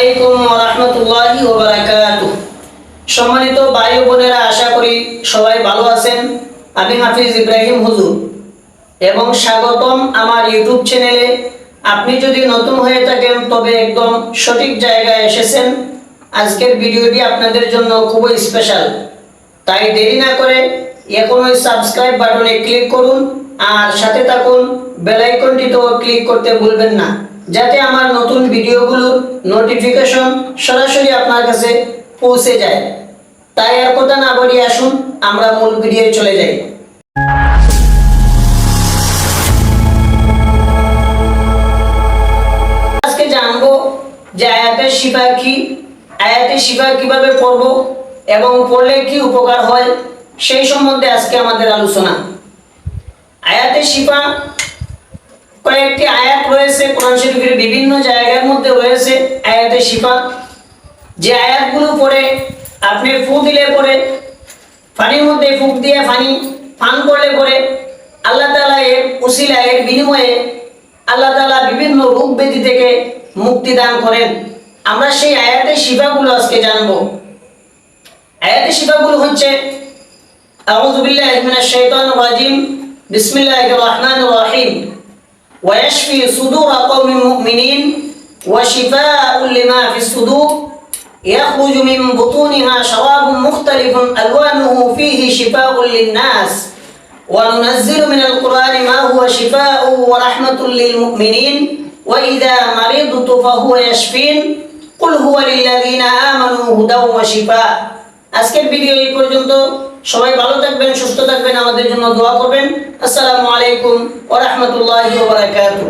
আলাইকুম ওয়া রাহমাতুল্লাহি ওয়া বারাকাতুহু। সম্মানিত ভাই ও বোনেরা, আশা করি সবাই ভালো আছেন। আমি হাফিজ ইব্রাহিম হুজুর এবং স্বাগতম আমার ইউটিউব চ্যানেলে। আপনি যদি নতুন হয়ে থাকেন তবে একদম সঠিক জায়গায় এসেছেন। আজকের ভিডিওটি আপনাদের জন্য খুবই স্পেশাল, তাই দেরি না করে এখনই সাবস্ক্রাইব বাটনে ক্লিক করুন আর সাথে থাকুন। বেল আইকনটিতেও ক্লিক করতে ভুলবেন না, যাতে আমার নতুন ভিডিওগুলোর নোটিফিকেশন সরাসরি আপনার কাছে পৌঁছে যায়। তাই আর কথা না বাড়িয়ে আসুন আমরা মূল ভিডিওতে চলে যাই। আজকে জানবো যে আয়াতের শিফা কি, আয়াতের শিফা কিভাবে পড়ব এবং পড়লে কি উপকার হয়, সেই সম্বন্ধে আজকে আমাদের আলোচনা। আয়াতের শিফা কয়েকটি আয়াত রয়েছে কোরআন শরীফের বিভিন্ন জায়গার মধ্যে রয়েছে আয়াতের শিফা। যে আয়াতগুলো পড়ে আপনি ফু দিলে পরে, পানির মধ্যে ফুক দিয়ে পানি পান করলে পরে আল্লাহ তাআলা এর উসিলা, এর বিনিময়ে আল্লাহ তাআলা বিভিন্ন রোগ ব্যাধি থেকে মুক্তি দান করেন। আমরা সেই আয়াতের শিফাগুলো আজকে জানবো। আয়াতের শিফাগুলো হচ্ছে আউযু বিল্লাহি মিনাশ শাইতানির রাজিম, বিসমিল্লাহির রহমানির রহিম। ويشفي صدور قوم مؤمنين وشفاء لما في الصدور يخرج من بطونها شراب مختلف ألوانه فيه شفاء للناس وننزل من القرآن ما هو شفاء ورحمة للمؤمنين وإذا مرضت فهو يشفين قل هو للذين آمنوا هدى وشفاء। আজকের ভিডিও এই পর্যন্ত। সবাই ভালো থাকবেন, সুস্থ থাকবেন, আমাদের জন্য দোয়া করবেন। আসসালামু আলাইকুম ওয়া রাহমাতুল্লাহি ওয়া বারাকাতুহু।